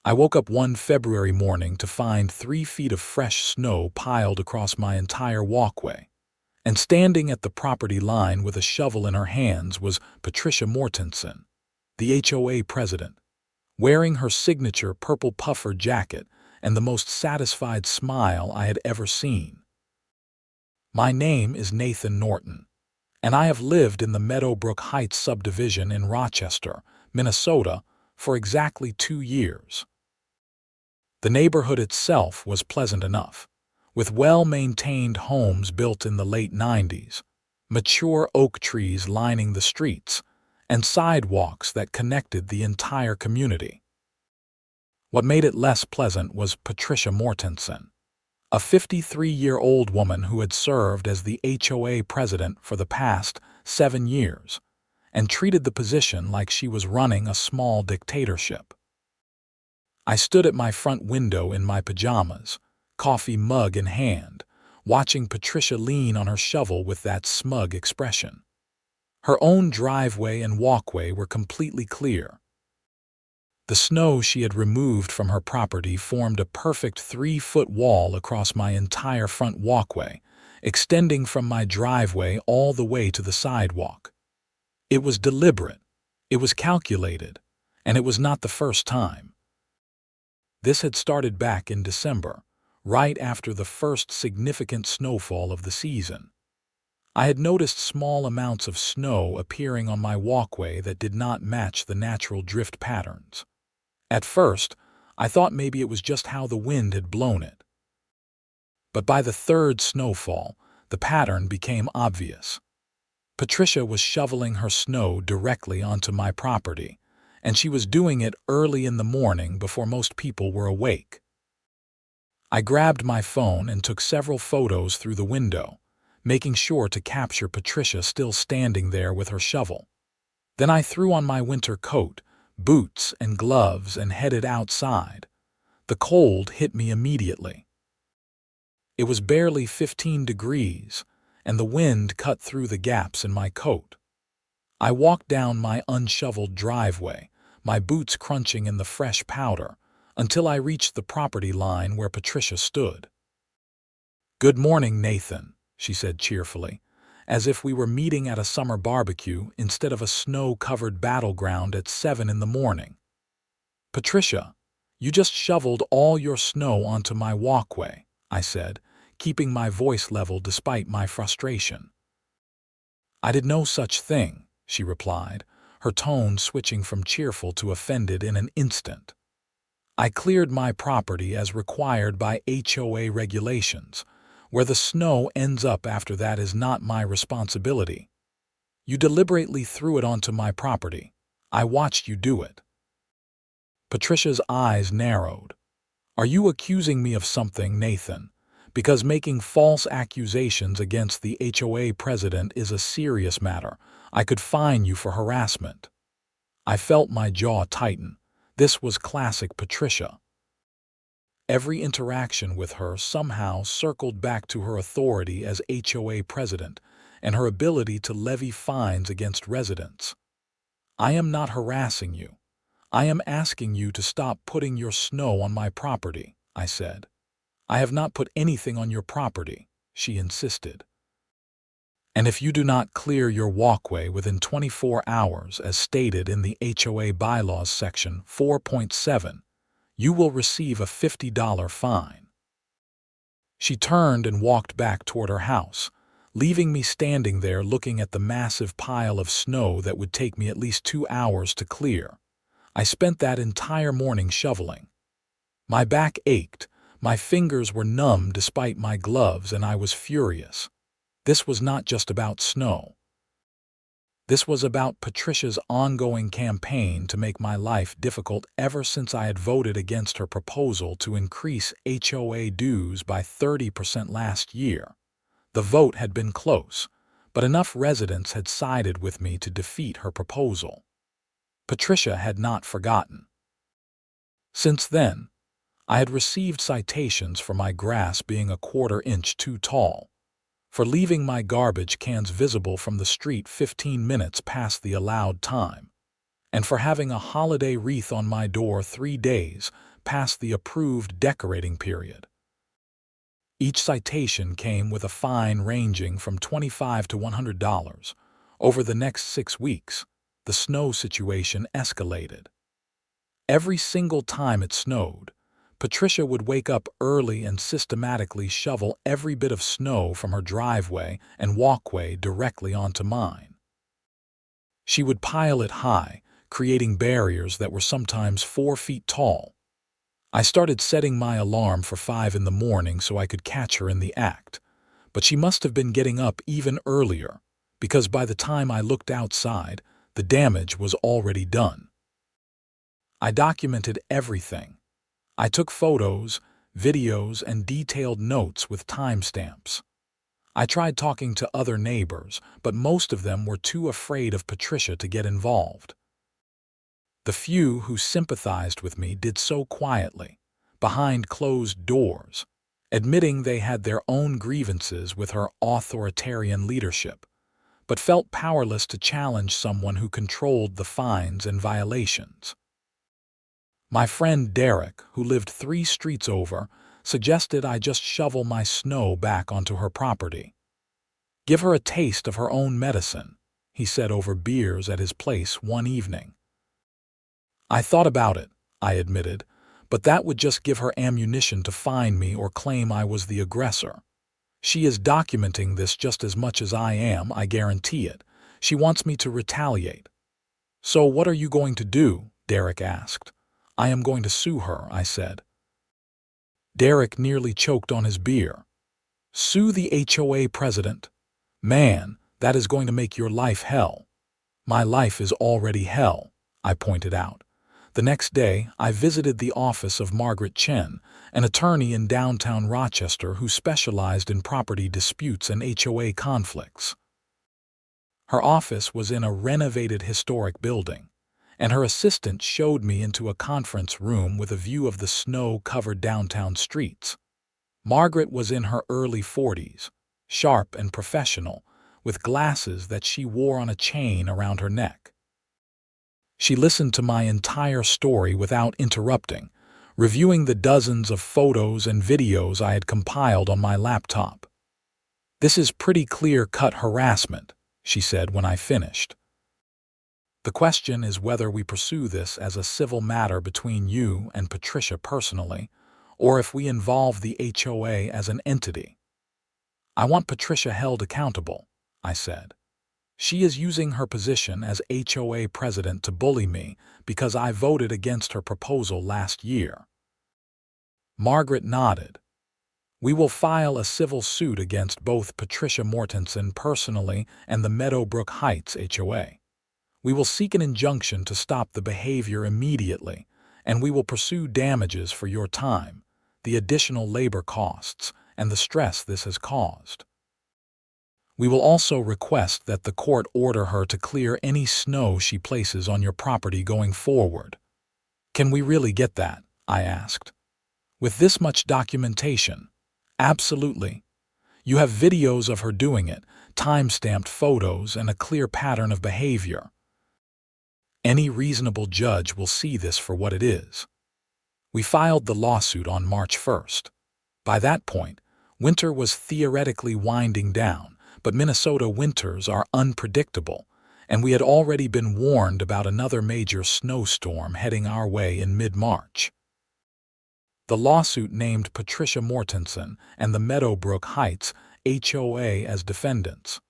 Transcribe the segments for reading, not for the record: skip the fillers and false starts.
I woke up one February morning to find 3 feet of fresh snow piled across my entire walkway. And standing at the property line with a shovel in her hands was Patricia Mortenson, the HOA president, wearing her signature purple puffer jacket and the most satisfied smile I had ever seen. My name is Nathan Norton, and I have lived in the Meadowbrook Heights subdivision in Rochester, Minnesota, for exactly 2 years. The neighborhood itself was pleasant enough, with well-maintained homes built in the late 90s, mature oak trees lining the streets, and sidewalks that connected the entire community. What made it less pleasant was Patricia Mortenson, a 53-year-old woman who had served as the HOA president for the past 7 years and treated the position like she was running a small dictatorship. I stood at my front window in my pajamas, coffee mug in hand, watching Patricia lean on her shovel with that smug expression. Her own driveway and walkway were completely clear. The snow she had removed from her property formed a perfect 3-foot wall across my entire front walkway, extending from my driveway all the way to the sidewalk. It was deliberate, it was calculated, and it was not the first time. This had started back in December, right after the first significant snowfall of the season. I had noticed small amounts of snow appearing on my walkway that did not match the natural drift patterns. At first, I thought maybe it was just how the wind had blown it. But by the third snowfall, the pattern became obvious. Patricia was shoveling her snow directly onto my property, and she was doing it early in the morning before most people were awake. I grabbed my phone and took several photos through the window, making sure to capture Patricia still standing there with her shovel. Then I threw on my winter coat, boots, and gloves and headed outside. The cold hit me immediately. It was barely 15 degrees, and the wind cut through the gaps in my coat. I walked down my unshoveled driveway, my boots crunching in the fresh powder, until I reached the property line where Patricia stood. "Good morning, Nathan," she said cheerfully, as if we were meeting at a summer barbecue instead of a snow-covered battleground at 7 in the morning. "Patricia, you just shoveled all your snow onto my walkway," I said, keeping my voice level despite my frustration. "I did no such thing," she replied, her tone switching from cheerful to offended in an instant. "I cleared my property as required by HOA regulations. Where the snow ends up after that is not my responsibility. You deliberately threw it onto my property. I watched you do it." Patricia's eyes narrowed. "Are you accusing me of something, Nathan? Because making false accusations against the HOA president is a serious matter. I could fine you for harassment." I felt my jaw tighten. This was classic Patricia. Every interaction with her somehow circled back to her authority as HOA president and her ability to levy fines against residents. "I am not harassing you. I am asking you to stop putting your snow on my property," I said. "I have not put anything on your property," she insisted. "And if you do not clear your walkway within 24 hours as stated in the HOA bylaws section 4.7, you will receive a $50 fine." She turned and walked back toward her house, leaving me standing there looking at the massive pile of snow that would take me at least 2 hours to clear. I spent that entire morning shoveling. My back ached, my fingers were numb despite my gloves, and I was furious. This was not just about snow. This was about Patricia's ongoing campaign to make my life difficult ever since I had voted against her proposal to increase HOA dues by 30% last year. The vote had been close, but enough residents had sided with me to defeat her proposal. Patricia had not forgotten. Since then, I had received citations for my grass being a quarter-inch too tall, for leaving my garbage cans visible from the street 15 minutes past the allowed time, and for having a holiday wreath on my door 3 days past the approved decorating period. Each citation came with a fine ranging from $25 to $100. Over the next 6 weeks, the snow situation escalated. Every single time it snowed, Patricia would wake up early and systematically shovel every bit of snow from her driveway and walkway directly onto mine. She would pile it high, creating barriers that were sometimes 4 feet tall. I started setting my alarm for 5 in the morning so I could catch her in the act, but she must have been getting up even earlier, because by the time I looked outside, the damage was already done. I documented everything. I took photos, videos, and detailed notes with timestamps. I tried talking to other neighbors, but most of them were too afraid of Patricia to get involved. The few who sympathized with me did so quietly, behind closed doors, admitting they had their own grievances with her authoritarian leadership, but felt powerless to challenge someone who controlled the fines and violations. My friend Derek, who lived 3 streets over, suggested I just shovel my snow back onto her property. Give her a taste of her own medicine, he said over beers at his place one evening. I thought about it, I admitted, but that would just give her ammunition to fine me or claim I was the aggressor. She is documenting this just as much as I am, I guarantee it. She wants me to retaliate. So what are you going to do? Derek asked. I am going to sue her, I said. Derek nearly choked on his beer. Sue the HOA president? Man, that is going to make your life hell. My life is already hell, I pointed out. The next day, I visited the office of Margaret Chen, an attorney in downtown Rochester who specialized in property disputes and HOA conflicts. Her office was in a renovated historic building, and her assistant showed me into a conference room with a view of the snow-covered downtown streets. Margaret was in her early 40s, sharp and professional, with glasses that she wore on a chain around her neck. She listened to my entire story without interrupting, reviewing the dozens of photos and videos I had compiled on my laptop. This is pretty clear-cut harassment, she said when I finished. The question is whether we pursue this as a civil matter between you and Patricia personally, or if we involve the HOA as an entity. I want Patricia held accountable, I said. She is using her position as HOA president to bully me because I voted against her proposal last year. Margaret nodded. We will file a civil suit against both Patricia Mortenson personally and the Meadowbrook Heights HOA. We will seek an injunction to stop the behavior immediately, and we will pursue damages for your time, the additional labor costs, and the stress this has caused. We will also request that the court order her to clear any snow she places on your property going forward. Can we really get that? I asked. With this much documentation? Absolutely. You have videos of her doing it, time-stamped photos, and a clear pattern of behavior. Any reasonable judge will see this for what it is. We filed the lawsuit on March 1st. By that point, winter was theoretically winding down, but Minnesota winters are unpredictable, and we had already been warned about another major snowstorm heading our way in mid-March. The lawsuit named Patricia Mortenson and the Meadowbrook Heights HOA as defendants.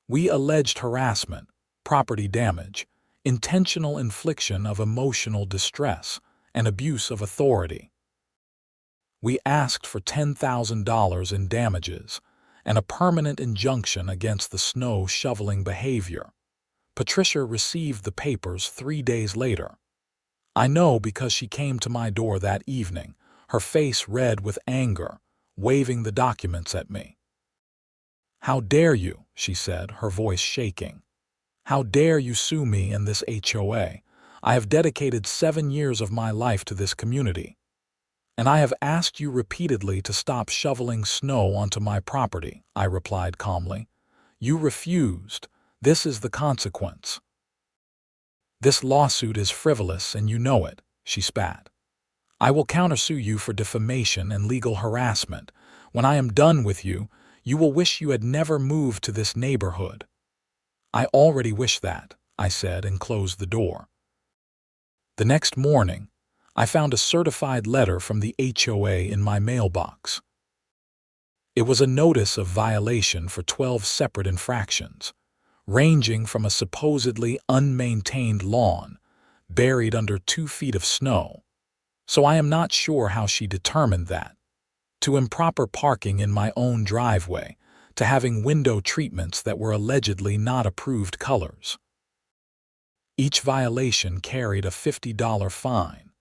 We alleged harassment, property damage, intentional infliction of emotional distress, and abuse of authority. We asked for $10,000 in damages and a permanent injunction against the snow shoveling behavior. Patricia received the papers 3 days later. I know because she came to my door that evening, her face red with anger, waving the documents at me. How dare you, she said, her voice shaking. How dare you sue me and this HOA? I have dedicated 7 years of my life to this community. And I have asked you repeatedly to stop shoveling snow onto my property, I replied calmly. You refused. This is the consequence. This lawsuit is frivolous and you know it, she spat. I will countersue you for defamation and legal harassment. When I am done with you, you will wish you had never moved to this neighborhood. I already wish that, I said and closed the door. The next morning, I found a certified letter from the HOA in my mailbox. It was a notice of violation for 12 separate infractions, ranging from a supposedly unmaintained lawn buried under 2 feet of snow, so I am not sure how she determined that, to improper parking in my own driveway, to having window treatments that were allegedly not approved colors. Each violation carried a $50 fine,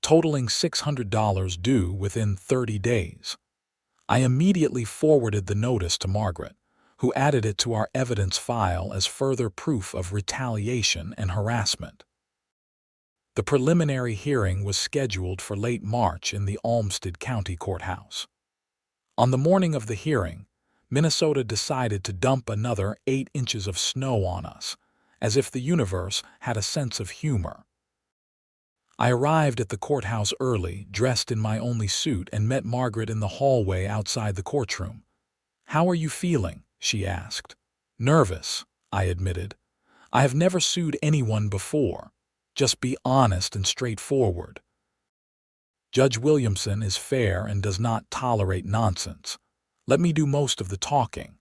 totaling $600 due within 30 days. I immediately forwarded the notice to Margaret, who added it to our evidence file as further proof of retaliation and harassment. The preliminary hearing was scheduled for late March in the Olmsted County Courthouse. On the morning of the hearing, Minnesota decided to dump another 8 inches of snow on us, as if the universe had a sense of humor. I arrived at the courthouse early, dressed in my only suit, and met Margaret in the hallway outside the courtroom. "How are you feeling?" she asked. "Nervous," I admitted. "I have never sued anyone before. Just be honest and straightforward." Judge Williamson is fair and does not tolerate nonsense. Let me do most of the talking.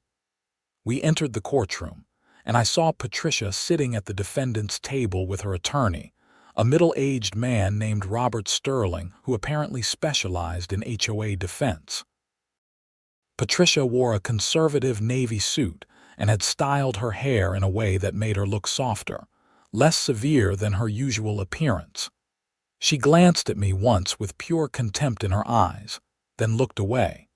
We entered the courtroom, and I saw Patricia sitting at the defendant's table with her attorney, a middle-aged man named Robert Sterling, who apparently specialized in HOA defense. Patricia wore a conservative navy suit and had styled her hair in a way that made her look softer, less severe than her usual appearance. She glanced at me once with pure contempt in her eyes, then looked away.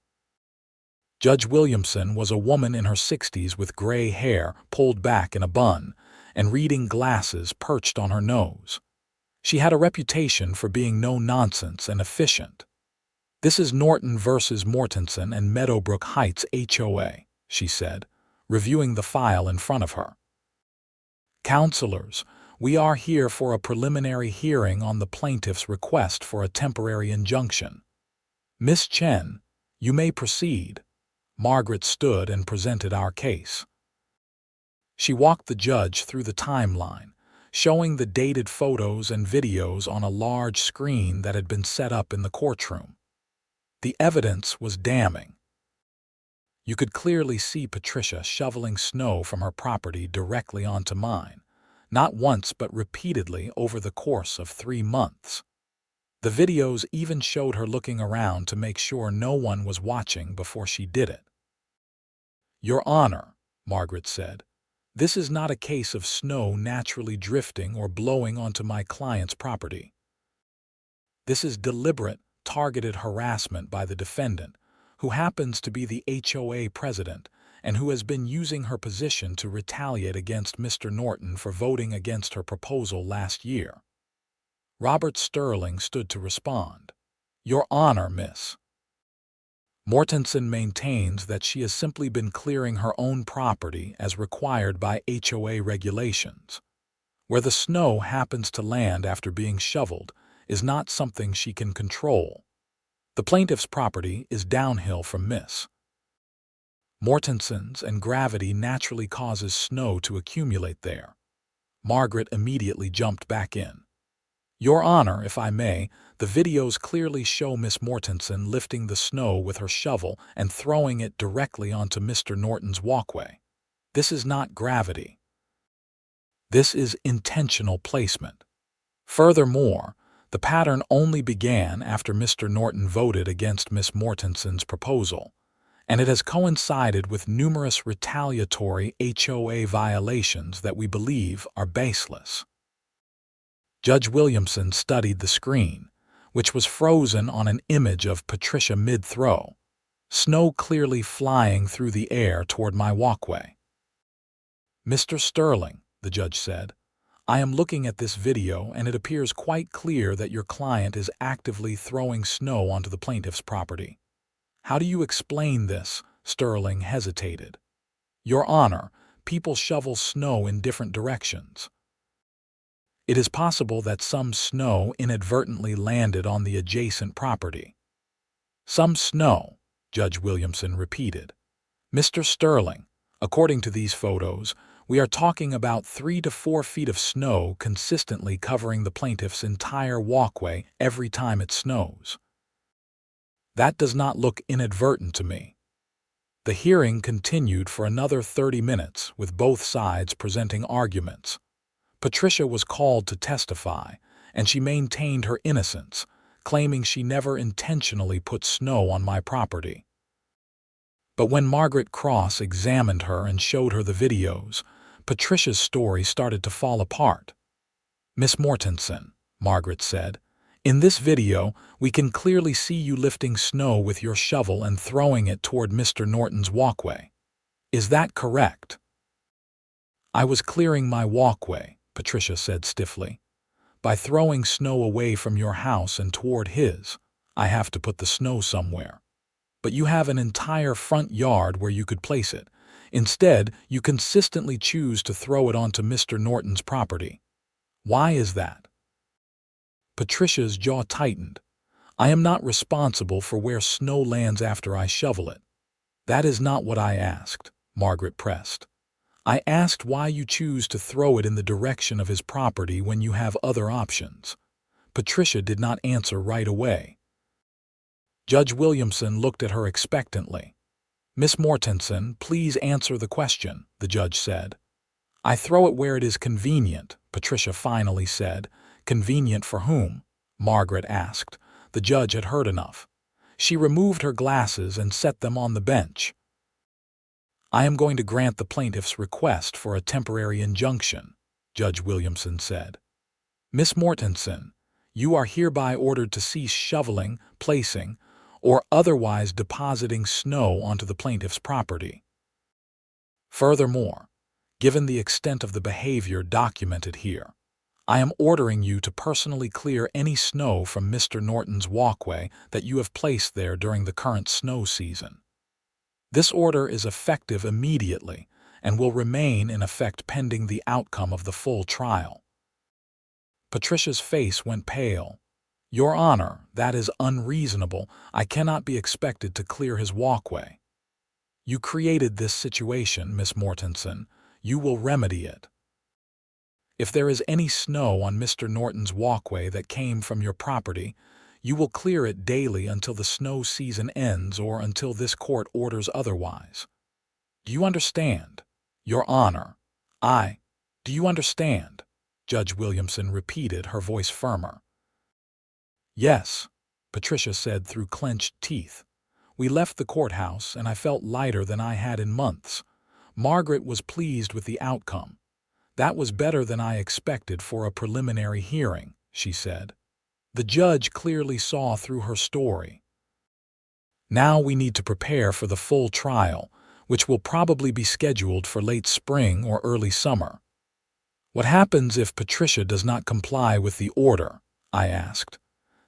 Judge Williamson was a woman in her 60s with gray hair pulled back in a bun and reading glasses perched on her nose. She had a reputation for being no-nonsense and efficient. "This is Norton versus Mortenson and Meadowbrook Heights HOA," she said, reviewing the file in front of her. "Counselors, we are here for a preliminary hearing on the plaintiff's request for a temporary injunction. Miss Chen, you may proceed." Margaret stood and presented our case. She walked the judge through the timeline, showing the dated photos and videos on a large screen that had been set up in the courtroom. The evidence was damning. You could clearly see Patricia shoveling snow from her property directly onto mine, not once but repeatedly over the course of 3 months. The videos even showed her looking around to make sure no one was watching before she did it. "Your Honor," Margaret said, "this is not a case of snow naturally drifting or blowing onto my client's property. This is deliberate, targeted harassment by the defendant, who happens to be the HOA president and who has been using her position to retaliate against Mr. Norton for voting against her proposal last year." Robert Sterling stood to respond. "Your Honor, Miss Mortenson maintains that she has simply been clearing her own property as required by HOA regulations. Where the snow happens to land after being shoveled is not something she can control. The plaintiff's property is downhill from Miss Mortenson's, and gravity naturally causes snow to accumulate there." Margaret immediately jumped back in. "Your Honor, if I may, the videos clearly show Miss Mortenson lifting the snow with her shovel and throwing it directly onto Mr. Norton's walkway. This is not gravity. This is intentional placement. Furthermore, the pattern only began after Mr. Norton voted against Miss Mortenson's proposal, and it has coincided with numerous retaliatory HOA violations that we believe are baseless." Judge Williamson studied the screen, which was frozen on an image of Patricia mid-throw, snow clearly flying through the air toward my walkway. "Mr. Sterling," the judge said, "I am looking at this video and it appears quite clear that your client is actively throwing snow onto the plaintiff's property. How do you explain this?" Sterling hesitated. "Your Honor, people shovel snow in different directions." It is possible that some snow inadvertently landed on the adjacent property. Some snow, Judge Williamson repeated. Mr. Sterling, according to these photos, we are talking about 3 to 4 feet of snow consistently covering the plaintiff's entire walkway every time it snows. That does not look inadvertent to me. The hearing continued for another 30 minutes, with both sides presenting arguments. Patricia was called to testify, and she maintained her innocence, claiming she never intentionally put snow on my property. But when Margaret Cross examined her and showed her the videos, Patricia's story started to fall apart. "Miss Mortenson," Margaret said, "in this video, we can clearly see you lifting snow with your shovel and throwing it toward Mr. Norton's walkway. Is that correct?" "I was clearing my walkway," Patricia said stiffly. "By throwing snow away from your house and toward his, I have to put the snow somewhere. But you have an entire front yard where you could place it. Instead, you consistently choose to throw it onto Mr. Norton's property. Why is that?" Patricia's jaw tightened. "I am not responsible for where snow lands after I shovel it." "That is not what I asked," Margaret pressed. "I asked why you choose to throw it in the direction of his property when you have other options." Patricia did not answer right away. Judge Williamson looked at her expectantly. "Miss Mortenson, please answer the question," the judge said. "I throw it where it is convenient," Patricia finally said. "Convenient for whom?" Margaret asked. The judge had heard enough. She removed her glasses and set them on the bench. "I am going to grant the plaintiff's request for a temporary injunction," Judge Williamson said. "Miss Mortenson, you are hereby ordered to cease shoveling, placing, or otherwise depositing snow onto the plaintiff's property. Furthermore, given the extent of the behavior documented here, I am ordering you to personally clear any snow from Mr. Norton's walkway that you have placed there during the current snow season. This order is effective immediately and will remain in effect pending the outcome of the full trial." Patricia's face went pale. "Your Honor, that is unreasonable. I cannot be expected to clear his walkway." "You created this situation, Miss Mortenson. You will remedy it. If there is any snow on Mr. Norton's walkway that came from your property, you will clear it daily until the snow season ends or until this court orders otherwise. Do you understand?" "Your Honor, do you understand?" Judge Williamson repeated, her voice firmer. "Yes," Patricia said through clenched teeth. "We left the courthouse, and I felt lighter than I had in months. Margaret was pleased with the outcome. That was better than I expected for a preliminary hearing," she said. The judge clearly saw through her story. "Now we need to prepare for the full trial, which will probably be scheduled for late spring or early summer." "What happens if Patricia does not comply with the order?" I asked.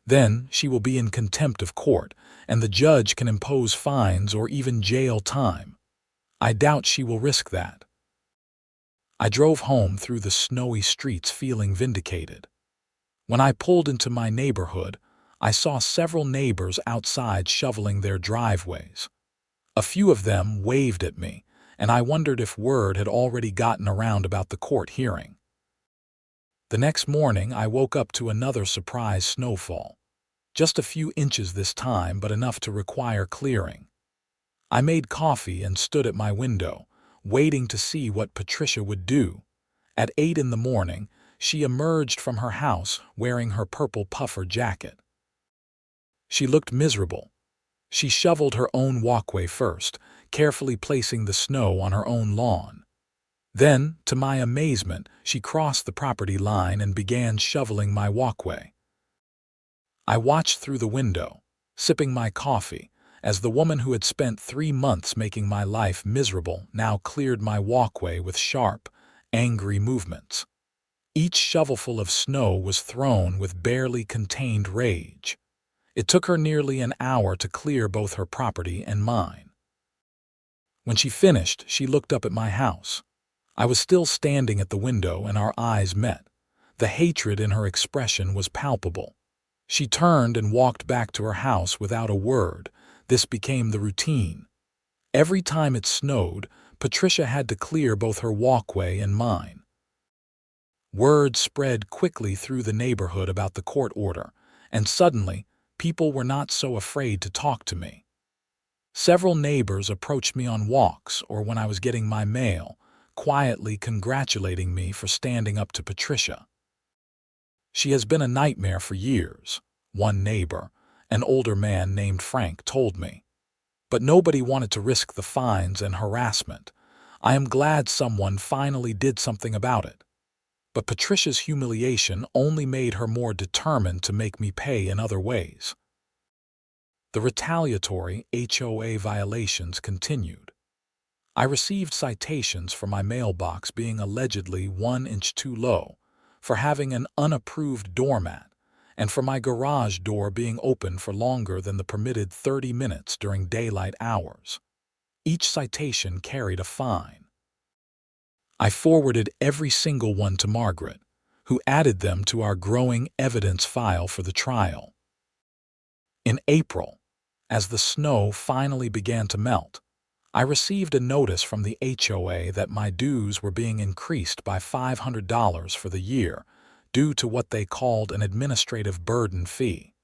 "Then she will be in contempt of court, and the judge can impose fines or even jail time. I doubt she will risk that." I drove home through the snowy streets feeling vindicated. When I pulled into my neighborhood, I saw several neighbors outside shoveling their driveways. A few of them waved at me, and I wondered if word had already gotten around about the court hearing. The next morning, I woke up to another surprise snowfall. Just a few inches this time, but enough to require clearing. I made coffee and stood at my window, waiting to see what Patricia would do. At 8 in the morning, she emerged from her house wearing her purple puffer jacket. She looked miserable. She shoveled her own walkway first, carefully placing the snow on her own lawn. Then, to my amazement, she crossed the property line and began shoveling my walkway. I watched through the window, sipping my coffee, as the woman who had spent 3 months making my life miserable now cleared my walkway with sharp, angry movements. Each shovelful of snow was thrown with barely contained rage. It took her nearly an hour to clear both her property and mine. When she finished, she looked up at my house. I was still standing at the window, and our eyes met. The hatred in her expression was palpable. She turned and walked back to her house without a word. This became the routine. Every time it snowed, Patricia had to clear both her walkway and mine. Word spread quickly through the neighborhood about the court order, and suddenly, people were not so afraid to talk to me. Several neighbors approached me on walks or when I was getting my mail, quietly congratulating me for standing up to Patricia. "She has been a nightmare for years," one neighbor, an older man named Frank, told me. "But nobody wanted to risk the fines and harassment. I am glad someone finally did something about it." But Patricia's humiliation only made her more determined to make me pay in other ways. The retaliatory HOA violations continued. I received citations for my mailbox being allegedly 1 inch too low, for having an unapproved doormat, and for my garage door being open for longer than the permitted 30 minutes during daylight hours. Each citation carried a fine. I forwarded every single one to Margaret, who added them to our growing evidence file for the trial. In April, as the snow finally began to melt, I received a notice from the HOA that my dues were being increased by $500 for the year due to what they called an administrative burden fee.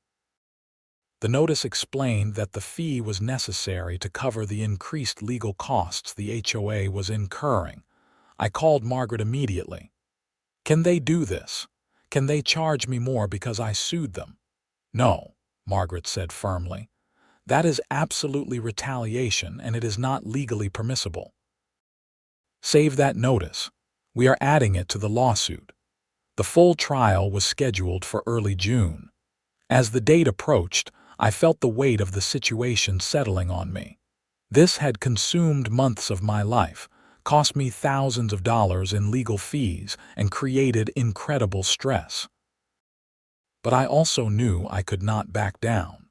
The notice explained that the fee was necessary to cover the increased legal costs the HOA was incurring. I called Margaret immediately. "Can they do this? Can they charge me more because I sued them?" "No," Margaret said firmly. "That is absolutely retaliation and it is not legally permissible. Save that notice. We are adding it to the lawsuit." The full trial was scheduled for early June. As the date approached, I felt the weight of the situation settling on me. This had consumed months of my life, cost me thousands of dollars in legal fees, and created incredible stress. But I also knew I could not back down.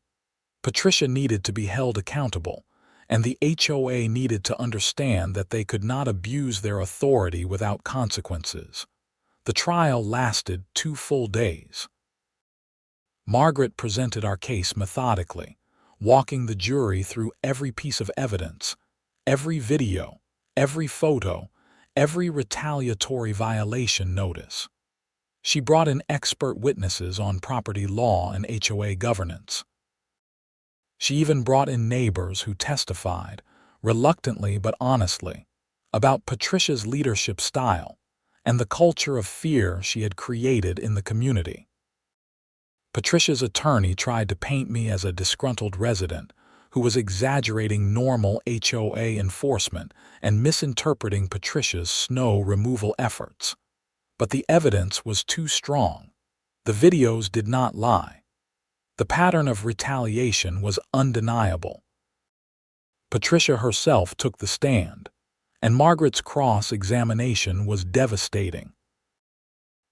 Patricia needed to be held accountable, and the HOA needed to understand that they could not abuse their authority without consequences. The trial lasted 2 full days. Margaret presented our case methodically, walking the jury through every piece of evidence, every video, every photo, every retaliatory violation notice. She brought in expert witnesses on property law and HOA governance. She even brought in neighbors who testified, reluctantly but honestly, about Patricia's leadership style and the culture of fear she had created in the community. Patricia's attorney tried to paint me as a disgruntled resident who was exaggerating normal HOA enforcement and misinterpreting Patricia's snow removal efforts. But the evidence was too strong. The videos did not lie. The pattern of retaliation was undeniable. Patricia herself took the stand, and Margaret's cross-examination was devastating.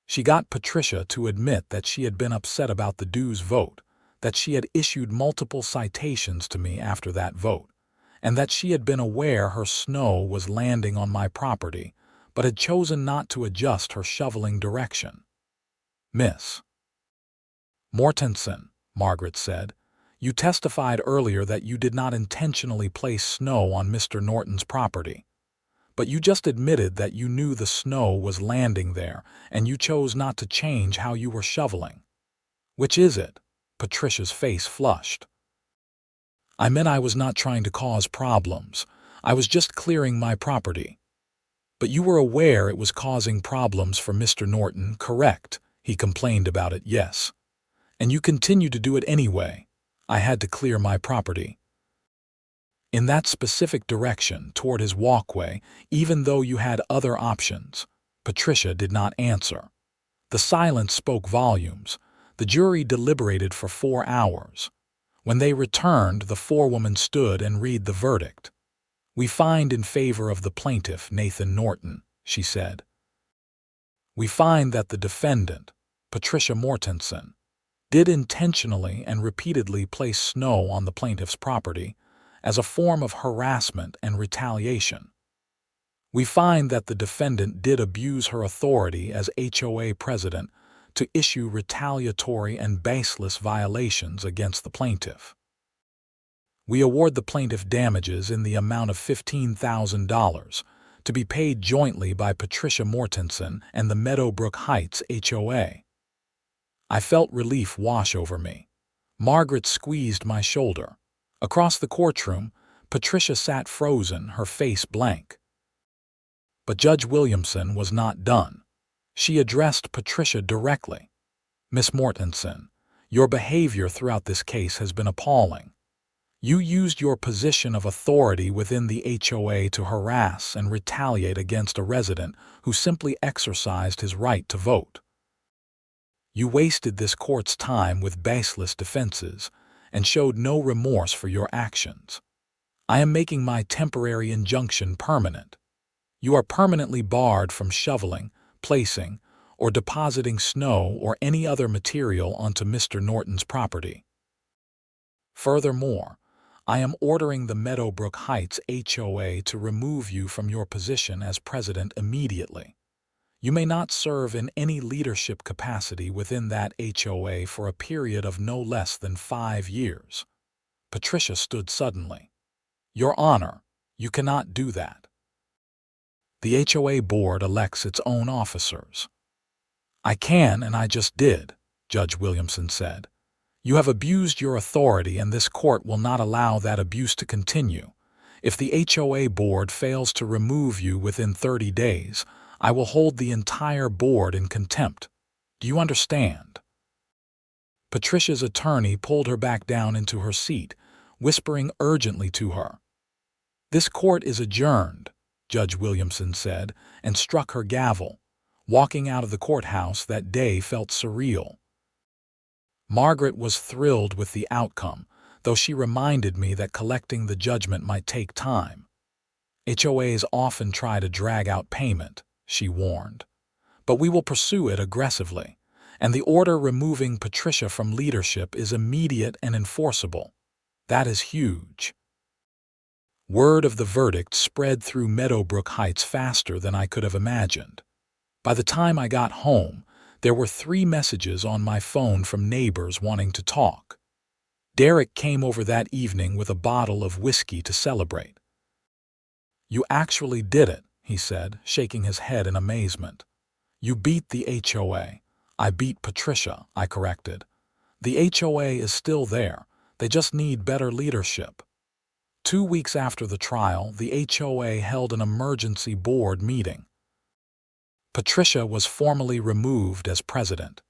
She got Patricia to admit that she had been upset about the dues vote, that she had issued multiple citations to me after that vote, and that she had been aware her snow was landing on my property, but had chosen not to adjust her shoveling direction. "Miss Mortenson," Margaret said, "you testified earlier that you did not intentionally place snow on Mr. Norton's property. But you just admitted that you knew the snow was landing there and you chose not to change how you were shoveling. Which is it?" Patricia's face flushed. "I meant I was not trying to cause problems. I was just clearing my property." "But you were aware it was causing problems for Mr. Norton, correct? He complained about it, yes. And you continued to do it anyway." "I had to clear my property." "In that specific direction, toward his walkway, even though you had other options?" Patricia did not answer. The silence spoke volumes. The jury deliberated for 4 hours. When they returned, the forewoman stood and read the verdict. "We find in favor of the plaintiff, Nathan Norton," she said. "We find that the defendant, Patricia Mortenson, did intentionally and repeatedly place snow on the plaintiff's property as a form of harassment and retaliation. We find that the defendant did abuse her authority as HOA president to issue retaliatory and baseless violations against the plaintiff. We award the plaintiff damages in the amount of $15,000 to be paid jointly by Patricia Mortenson and the Meadowbrook Heights HOA. I felt relief wash over me. Margaret squeezed my shoulder. Across the courtroom, Patricia sat frozen, her face blank. But Judge Williamson was not done. She addressed Patricia directly. "Miss Mortenson, your behavior throughout this case has been appalling. You used your position of authority within the HOA to harass and retaliate against a resident who simply exercised his right to vote. You wasted this court's time with baseless defenses and showed no remorse for your actions. I am making my temporary injunction permanent. You are permanently barred from shoveling, placing, or depositing snow or any other material onto Mr. Norton's property. Furthermore, I am ordering the Meadowbrook Heights HOA to remove you from your position as president immediately. You may not serve in any leadership capacity within that HOA for a period of no less than 5 years." Patricia stood suddenly. "Your Honor, you cannot do that. The HOA board elects its own officers." "I can, and I just did," Judge Williamson said. "You have abused your authority, and this court will not allow that abuse to continue. If the HOA board fails to remove you within 30 days, I will hold the entire board in contempt. Do you understand?" Patricia's attorney pulled her back down into her seat, whispering urgently to her. "This court is adjourned," Judge Williamson said, and struck her gavel. Walking out of the courthouse that day felt surreal. Margaret was thrilled with the outcome, though she reminded me that collecting the judgment might take time. "HOAs often try to drag out payment," she warned. "But we will pursue it aggressively, and the order removing Patricia from leadership is immediate and enforceable. That is huge." Word of the verdict spread through Meadowbrook Heights faster than I could have imagined. By the time I got home, there were 3 messages on my phone from neighbors wanting to talk. Derek came over that evening with a bottle of whiskey to celebrate. "You actually did it," he said, shaking his head in amazement. "You beat the HOA. "I beat Patricia," I corrected. "The HOA is still there. They just need better leadership." 2 weeks after the trial, the HOA held an emergency board meeting. Patricia was formally removed as president,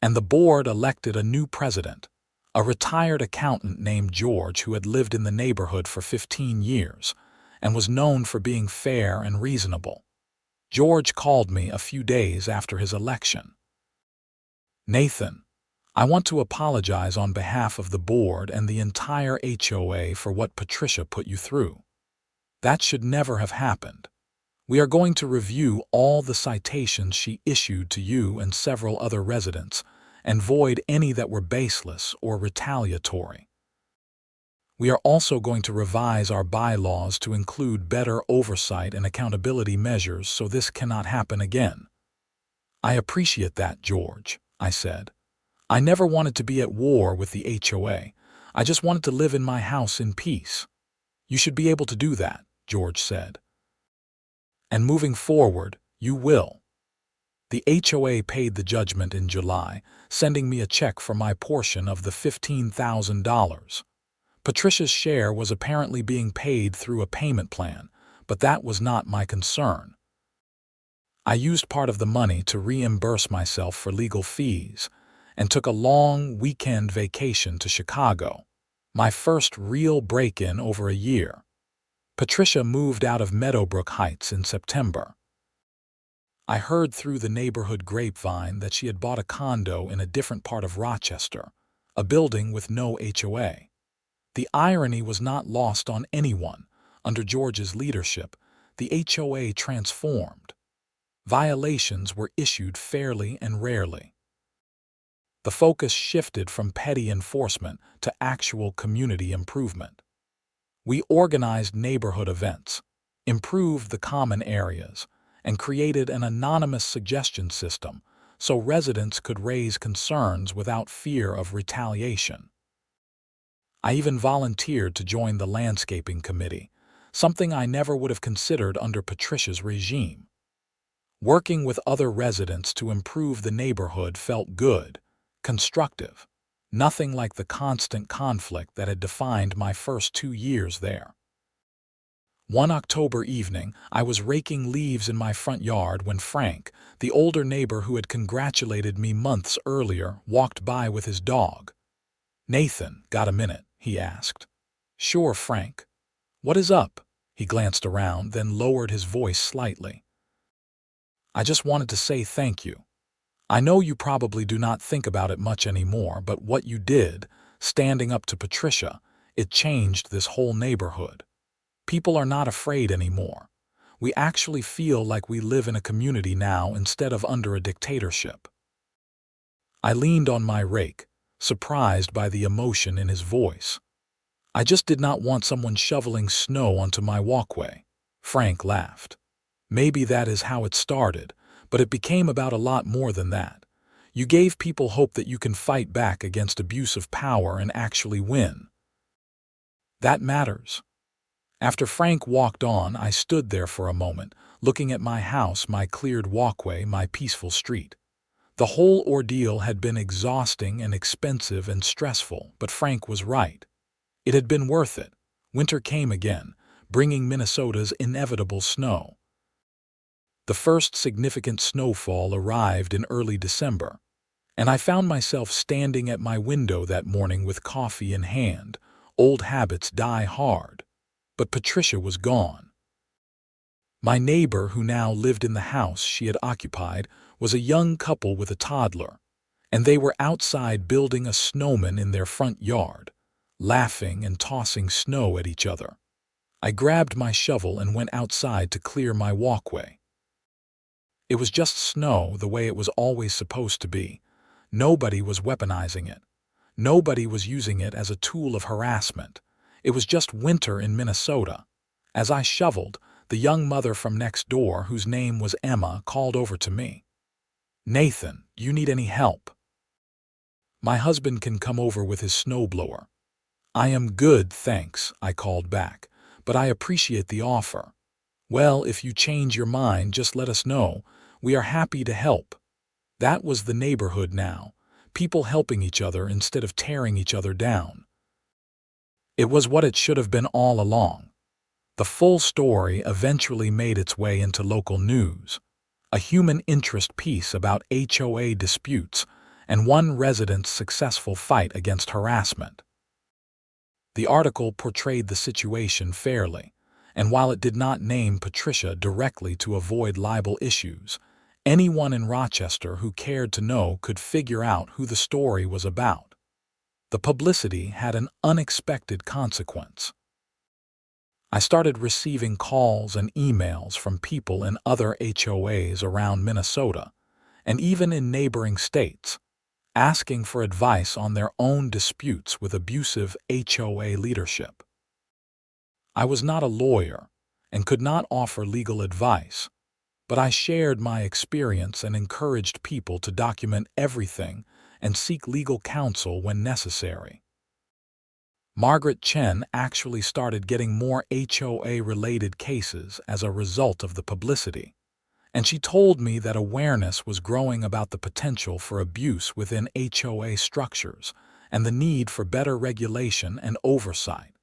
and the board elected a new president, a retired accountant named George who had lived in the neighborhood for 15 years and was known for being fair and reasonable. George called me a few days after his election. "Nathan, I want to apologize on behalf of the board and the entire HOA for what Patricia put you through. That should never have happened. We are going to review all the citations she issued to you and several other residents and void any that were baseless or retaliatory. We are also going to revise our bylaws to include better oversight and accountability measures so this cannot happen again." "I appreciate that, George," I said. "I never wanted to be at war with the HOA. I just wanted to live in my house in peace." "You should be able to do that," George said. "And moving forward, you will." The HOA paid the judgment in July, sending me a check for my portion of the $15,000. Patricia's share was apparently being paid through a payment plan, but that was not my concern. I used part of the money to reimburse myself for legal fees and took a long weekend vacation to Chicago, my first real break-in over a year. Patricia moved out of Meadowbrook Heights in September. I heard through the neighborhood grapevine that she had bought a condo in a different part of Rochester, a building with no HOA. The irony was not lost on anyone. Under George's leadership, the HOA transformed. Violations were issued fairly and rarely. The focus shifted from petty enforcement to actual community improvement. We organized neighborhood events, improved the common areas, and created an anonymous suggestion system so residents could raise concerns without fear of retaliation. I even volunteered to join the landscaping committee, something I never would have considered under Patricia's regime. Working with other residents to improve the neighborhood felt good, constructive, nothing like the constant conflict that had defined my first 2 years there. One October evening, I was raking leaves in my front yard when Frank, the older neighbor who had congratulated me months earlier, walked by with his dog. "Nathan, got a minute?" he asked. "Sure, Frank." "What is up?" He glanced around, then lowered his voice slightly. "I just wanted to say thank you. I know you probably do not think about it much anymore, but what you did, standing up to Patricia, it changed this whole neighborhood. People are not afraid anymore. We actually feel like we live in a community now instead of under a dictatorship." I leaned on my rake, surprised by the emotion in his voice. "I just did not want someone shoveling snow onto my walkway." Frank laughed. "Maybe that is how it started, but it became about a lot more than that. You gave people hope that you can fight back against abuse of power and actually win. That matters." After Frank walked on, I stood there for a moment, looking at my house, my cleared walkway, my peaceful street. The whole ordeal had been exhausting and expensive and stressful, but Frank was right. It had been worth it. Winter came again, bringing Minnesota's inevitable snow. The first significant snowfall arrived in early December, and I found myself standing at my window that morning with coffee in hand. Old habits die hard. But Patricia was gone. My neighbor, who now lived in the house she had occupied, was a young couple with a toddler, and they were outside building a snowman in their front yard, laughing and tossing snow at each other. I grabbed my shovel and went outside to clear my walkway. It was just snow the way it was always supposed to be. Nobody was weaponizing it. Nobody was using it as a tool of harassment. It was just winter in Minnesota. As I shoveled, the young mother from next door, whose name was Emma, called over to me. "Nathan, you need any help?" "My husband can come over with his snowblower." "I am good, thanks," I called back, "but I appreciate the offer." "Well, if you change your mind, just let us know. We are happy to help." That was the neighborhood now, people helping each other instead of tearing each other down. It was what it should have been all along. The full story eventually made its way into local news. A human interest piece about HOA disputes and one resident's successful fight against harassment. The article portrayed the situation fairly, and while it did not name Patricia directly to avoid libel issues, anyone in Rochester who cared to know could figure out who the story was about. The publicity had an unexpected consequence. I started receiving calls and emails from people in other HOAs around Minnesota, and even in neighboring states, asking for advice on their own disputes with abusive HOA leadership. I was not a lawyer and could not offer legal advice, but I shared my experience and encouraged people to document everything and seek legal counsel when necessary. Margaret Chen actually started getting more HOA-related cases as a result of the publicity, and she told me that awareness was growing about the potential for abuse within HOA structures and the need for better regulation and oversight.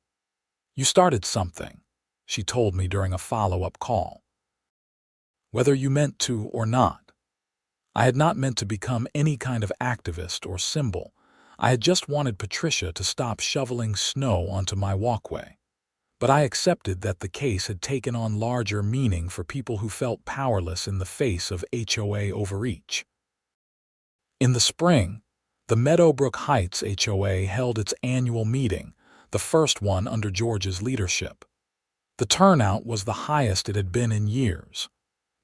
"You started something," she told me during a follow-up call. "Whether you meant to or not." I had not meant to become any kind of activist or symbol. I had just wanted Patricia to stop shoveling snow onto my walkway. But I accepted that the case had taken on larger meaning for people who felt powerless in the face of HOA overreach. In the spring, the Meadowbrook Heights HOA held its annual meeting, the first one under George's leadership. The turnout was the highest it had been in years.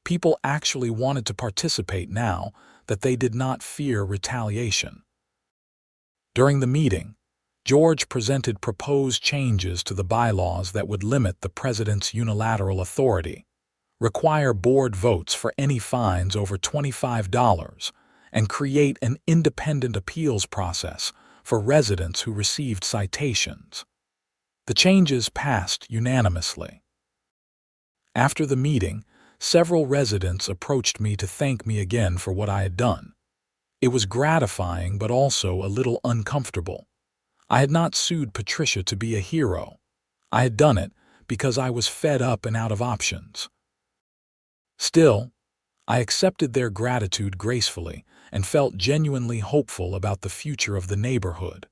People actually wanted to participate now that they did not fear retaliation. During the meeting, George presented proposed changes to the bylaws that would limit the president's unilateral authority, require board votes for any fines over $25, and create an independent appeals process for residents who received citations. The changes passed unanimously. After the meeting, several residents approached me to thank me again for what I had done. It was gratifying but also a little uncomfortable. I had not sued Patricia to be a hero. I had done it because I was fed up and out of options. Still, I accepted their gratitude gracefully and felt genuinely hopeful about the future of the neighborhood.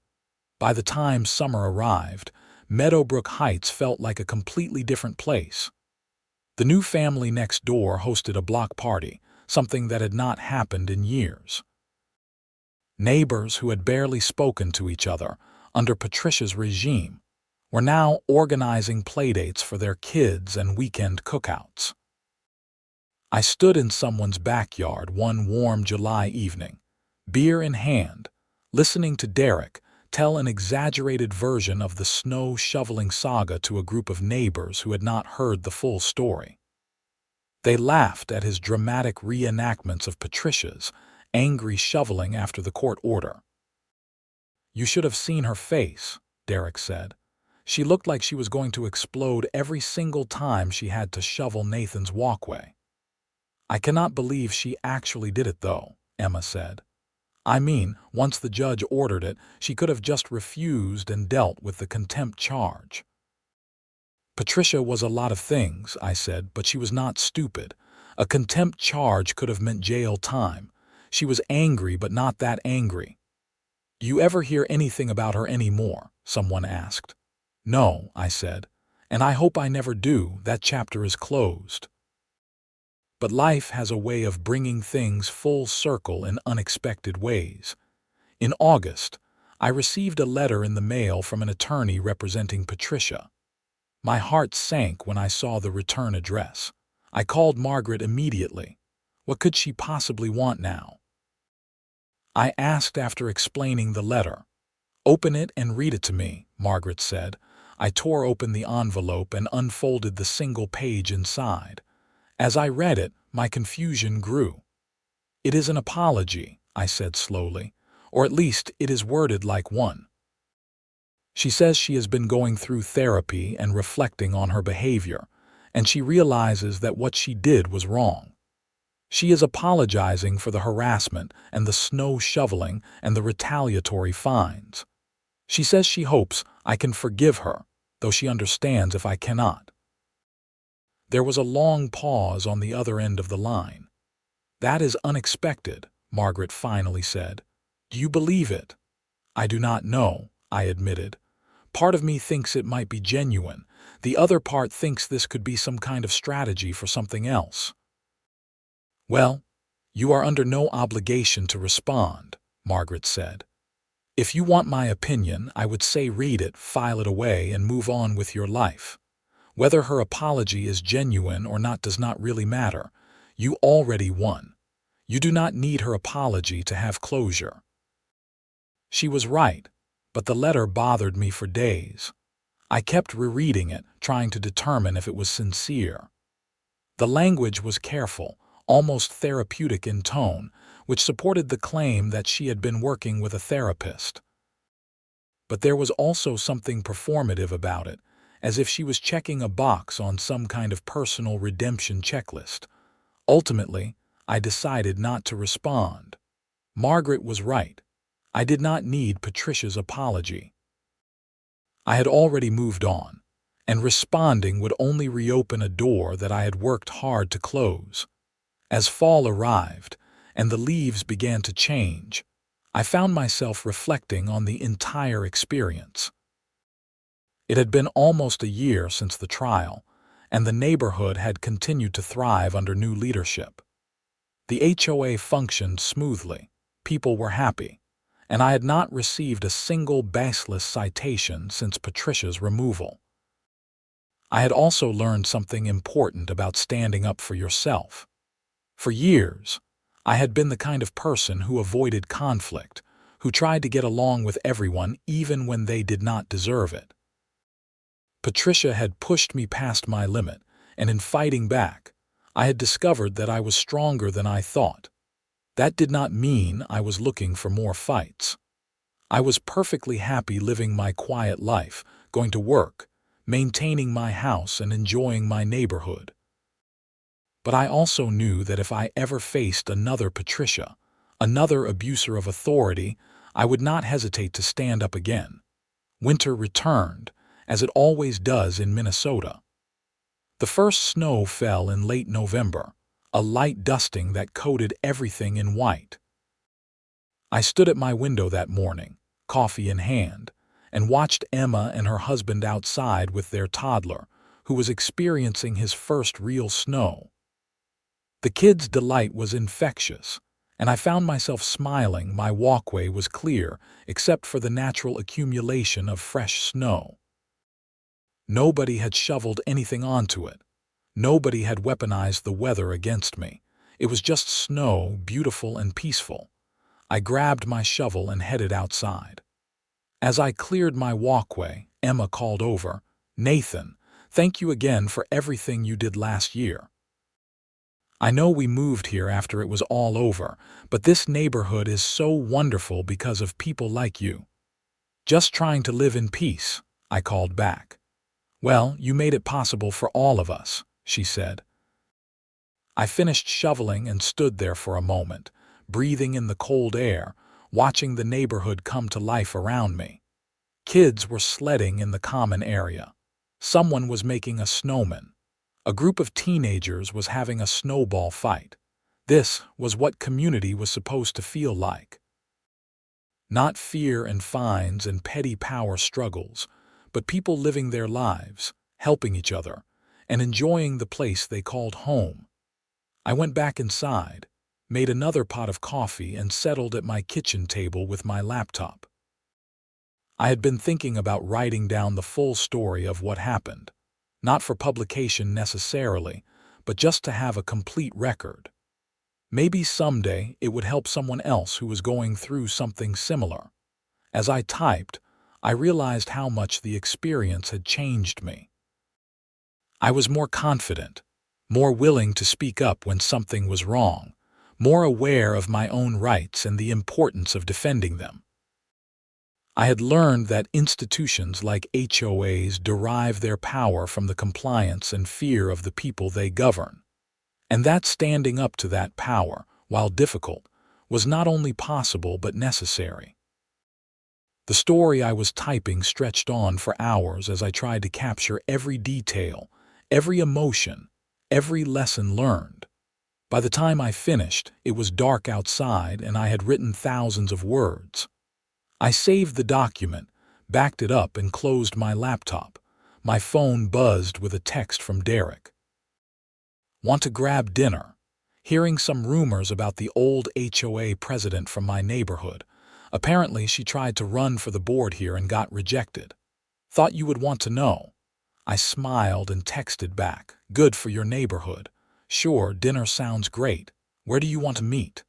By the time summer arrived, Meadowbrook Heights felt like a completely different place. The new family next door hosted a block party, something that had not happened in years. Neighbors who had barely spoken to each other under Patricia's regime were now organizing playdates for their kids and weekend cookouts. I stood in someone's backyard one warm July evening, beer in hand, listening to Derek tell an exaggerated version of the snow shoveling saga to a group of neighbors who had not heard the full story. They laughed at his dramatic reenactments of Patricia's angry shoveling after the court order. "You should have seen her face," Derek said. "She looked like she was going to explode every single time she had to shovel Nathan's walkway." "I cannot believe she actually did it, though," Emma said. "I mean, once the judge ordered it, she could have just refused and dealt with the contempt charge." "Patricia was a lot of things," I said, "but she was not stupid. A contempt charge could have meant jail time. She was angry, but not that angry." "Do you ever hear anything about her anymore?" someone asked. "No," I said, "and I hope I never do. That chapter is closed." But life has a way of bringing things full circle in unexpected ways. In August, I received a letter in the mail from an attorney representing Patricia. My heart sank when I saw the return address. I called Margaret immediately. What could she possibly want now? I asked after explaining the letter. "Open it and read it to me," Margaret said. I tore open the envelope and unfolded the single page inside. As I read it, my confusion grew. "It is an apology," I said slowly, "or at least it is worded like one. She says she has been going through therapy and reflecting on her behavior, and she realizes that what she did was wrong. She is apologizing for the harassment and the snow shoveling and the retaliatory fines. She says she hopes I can forgive her, though she understands if I cannot." There was a long pause on the other end of the line. "That is unexpected," Margaret finally said. "Do you believe it?" "I do not know," I admitted. "Part of me thinks it might be genuine. The other part thinks this could be some kind of strategy for something else." "Well, you are under no obligation to respond," Margaret said. "If you want my opinion, I would say read it, file it away, and move on with your life. Whether her apology is genuine or not does not really matter. You already won. You do not need her apology to have closure." She was right, but the letter bothered me for days. I kept rereading it, trying to determine if it was sincere. The language was careful, almost therapeutic in tone, which supported the claim that she had been working with a therapist. But there was also something performative about it, as if she was checking a box on some kind of personal redemption checklist. Ultimately, I decided not to respond. Margaret was right. I did not need Patricia's apology. I had already moved on, and responding would only reopen a door that I had worked hard to close. As fall arrived, and the leaves began to change, I found myself reflecting on the entire experience. It had been almost a year since the trial, and the neighborhood had continued to thrive under new leadership. The HOA functioned smoothly, people were happy, and I had not received a single baseless citation since Patricia's removal. I had also learned something important about standing up for yourself. For years, I had been the kind of person who avoided conflict, who tried to get along with everyone even when they did not deserve it. Patricia had pushed me past my limit, and in fighting back, I had discovered that I was stronger than I thought. That did not mean I was looking for more fights. I was perfectly happy living my quiet life, going to work, maintaining my house and enjoying my neighborhood. But I also knew that if I ever faced another Patricia, another abuser of authority, I would not hesitate to stand up again. Winter returned, as it always does in Minnesota. The first snow fell in late November, a light dusting that coated everything in white. I stood at my window that morning, coffee in hand, and watched Emma and her husband outside with their toddler, who was experiencing his first real snow. The kids' delight was infectious, and I found myself smiling. My walkway was clear, except for the natural accumulation of fresh snow. Nobody had shoveled anything onto it. Nobody had weaponized the weather against me. It was just snow, beautiful and peaceful. I grabbed my shovel and headed outside. As I cleared my walkway, Emma called over, "Nathan, thank you again for everything you did last year. I know we moved here after it was all over, but this neighborhood is so wonderful because of people like you." "Just trying to live in peace," I called back. "Well, you made it possible for all of us," she said. I finished shoveling and stood there for a moment, breathing in the cold air, watching the neighborhood come to life around me. Kids were sledding in the common area. Someone was making a snowman. A group of teenagers was having a snowball fight. This was what community was supposed to feel like. Not fear and fines and petty power struggles, but people living their lives, helping each other, and enjoying the place they called home. I went back inside, made another pot of coffee, and settled at my kitchen table with my laptop. I had been thinking about writing down the full story of what happened, not for publication necessarily, but just to have a complete record. Maybe someday it would help someone else who was going through something similar. As I typed, I realized how much the experience had changed me. I was more confident, more willing to speak up when something was wrong, more aware of my own rights and the importance of defending them. I had learned that institutions like HOAs derive their power from the compliance and fear of the people they govern, and that standing up to that power, while difficult, was not only possible but necessary. The story I was typing stretched on for hours as I tried to capture every detail, every emotion, every lesson learned. By the time I finished, it was dark outside and I had written thousands of words. I saved the document, backed it up, and closed my laptop. My phone buzzed with a text from Derek. "Want to grab dinner? Hearing some rumors about the old HOA president from my neighborhood. Apparently she tried to run for the board here and got rejected. Thought you would want to know." I smiled and texted back, "Good for your neighborhood. Sure, dinner sounds great. Where do you want to meet?"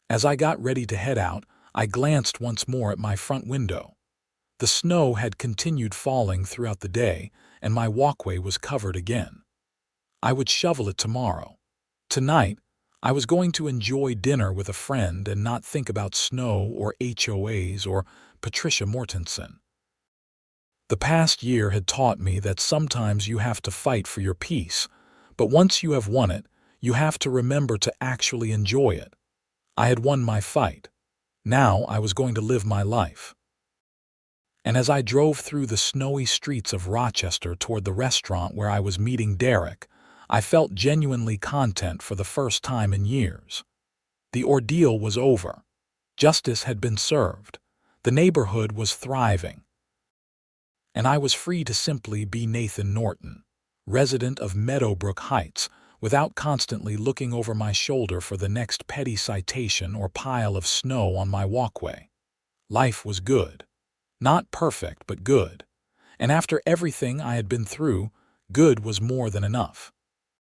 As I got ready to head out, I glanced once more at my front window. The snow had continued falling throughout the day, and my walkway was covered again. I would shovel it tomorrow. Tonight, I was going to enjoy dinner with a friend and not think about snow or HOAs or Patricia Mortenson. The past year had taught me that sometimes you have to fight for your peace, but once you have won it, you have to remember to actually enjoy it. I had won my fight. Now I was going to live my life. And as I drove through the snowy streets of Rochester toward the restaurant where I was meeting Derek, I felt genuinely content for the first time in years. The ordeal was over. Justice had been served. The neighborhood was thriving. And I was free to simply be Nathan Norton, resident of Meadowbrook Heights, without constantly looking over my shoulder for the next petty citation or pile of snow on my walkway. Life was good. Not perfect, but good. And after everything I had been through, good was more than enough.